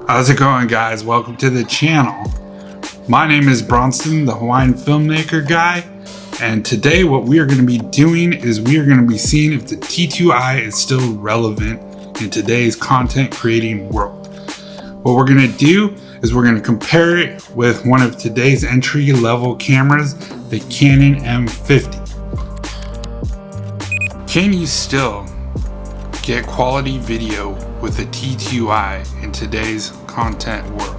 How's it going, guys? Welcome to the channel. My name is Bronston, the Hawaiian filmmaker guy, and today what we are going to be doing is we are going to be seeing if the T2i is still relevant in today's content creating world. What we're going to do is we're going to compare it with one of today's entry level cameras, the Canon M50. Can you still get quality video with the T2i in today's content world?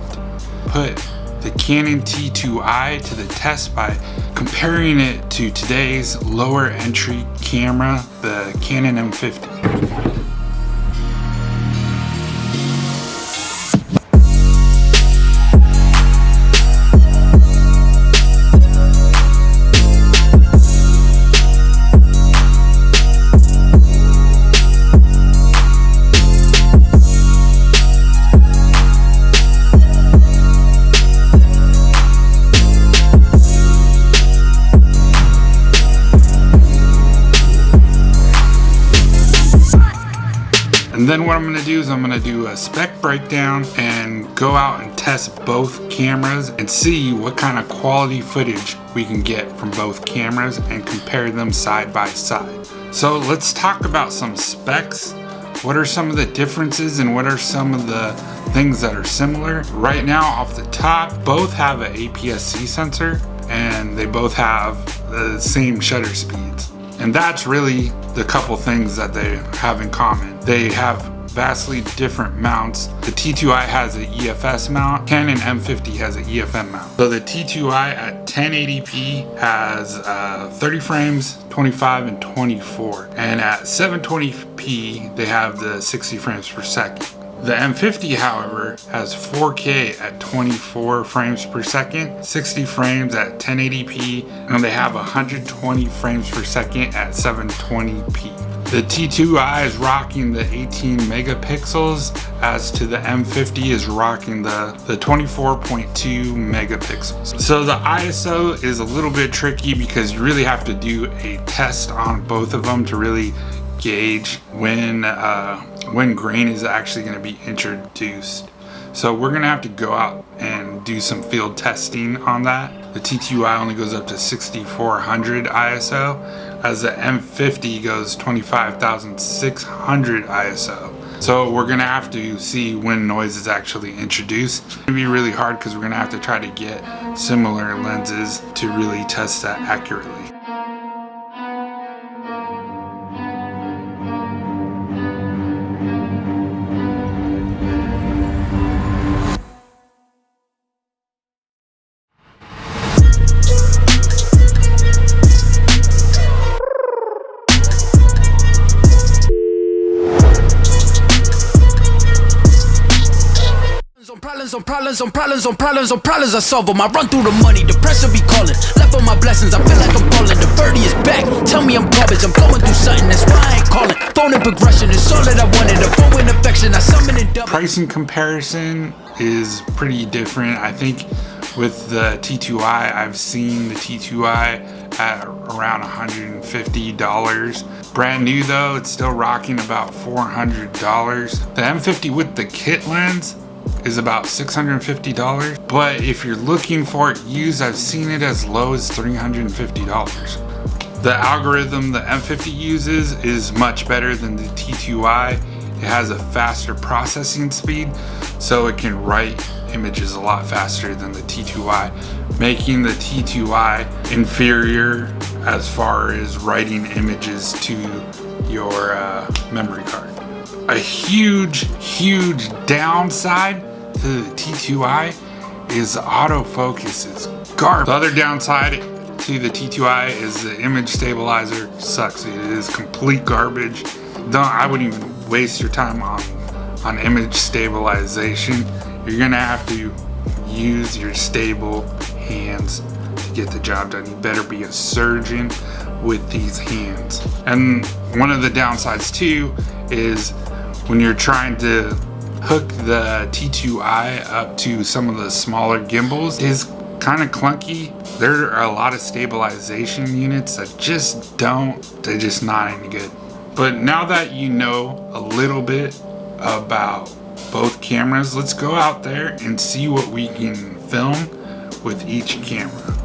Put the Canon T2i to the test by comparing it to today's lower entry camera, the Canon M50. And then what I'm going to do is I'm going to do a spec breakdown and go out and test both cameras and see what kind of quality footage we can get from both cameras and compare them side by side. So let's talk about some specs. What are some of the differences and what are some of the things that are similar? Right now off the top, both have an APS-C sensor and they both have the same shutter speeds. And that's really the couple things that they have in common. They have vastly different mounts. The T2i has an EFS mount. Canon M50 has an EFM mount. So the T2i at 1080p has 30 frames, 25 and 24. And at 720p, they have the 60 frames per second. The M50, however, has 4K at 24 frames per second, 60 frames at 1080p, and they have 120 frames per second at 720p. The T2i is rocking the 18 megapixels, as to the M50 is rocking the 24.2 megapixels. So the ISO is a little bit tricky because you really have to do a test on both of them to really gauge when grain is actually going to be introduced. So we're going to have to go out and do some field testing on that. The T2i only goes up to 6400 ISO, as the M50 goes 25,600 ISO. So we're going to have to see when noise is actually introduced. It's going to be really hard because we're going to have to try to get similar lenses to really test that accurately. Problems I solve them. I run through the money, the pressure be calling. Left on my blessings, I feel like I'm falling. The birdie is back, tell me I'm garbage. I'm going through something, that's why I ain't calling. Phone and progression is all that I wanted. A phone in affection, I summon it double. Pricing comparison is pretty different. I think with the T2i, I've seen the T2i at around $150. Brand new though, it's still rocking about $400. The M50 with the kit lens is about $650, but if you're looking for it used, I've seen it as low as $350. The algorithm the M50 uses is much better than the T2i. It has a faster processing speed, so it can write images a lot faster than the T2i, making the T2i inferior as far as writing images to your memory card. A huge downside to the T2i is the autofocus is garbage. The other downside to the T2i is the image stabilizer sucks. It is complete garbage. I wouldn't even waste your time on image stabilization. You're gonna have to use your stable hands to get the job done. You better be a surgeon with these hands. And one of the downsides too is when you're trying to hook the T2i up to some of the smaller gimbals, is kind of clunky. There are a lot of stabilization units that they're just not any good. But now that you know a little bit about both cameras. Let's go out there and see what we can film with each camera.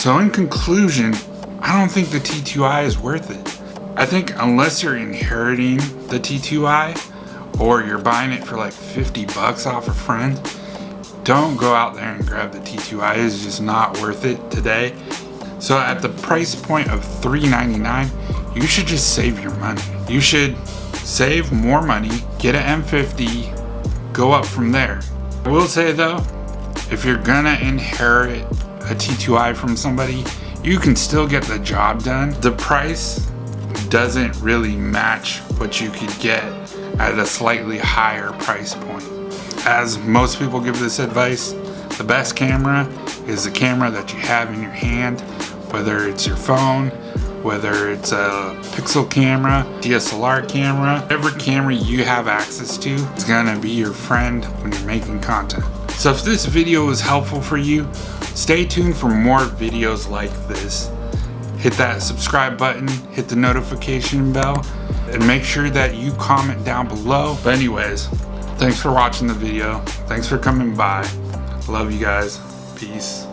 So in conclusion, I don't think the T2i is worth it. I think unless you're inheriting the T2i or you're buying it for like 50 bucks off a friend, don't go out there and grab the T2i. It's just not worth it today. So at the price point of $399, you should just save your money. You should save more money, get an M50, go up from there. I will say though, if you're gonna inherit a T2i from somebody, you can still get the job done. The price doesn't really match what you could get at a slightly higher price point. As most people give this advice, the best camera is the camera that you have in your hand, whether it's your phone, whether it's a pixel camera, DSLR camera, whatever camera you have access to is gonna be your friend when you're making content. So if this video was helpful for you, stay tuned for more videos like this. Hit that subscribe button, hit the notification bell, and make sure that you comment down below. But anyways, thanks for watching the video. Thanks for coming by. Love you guys. Peace.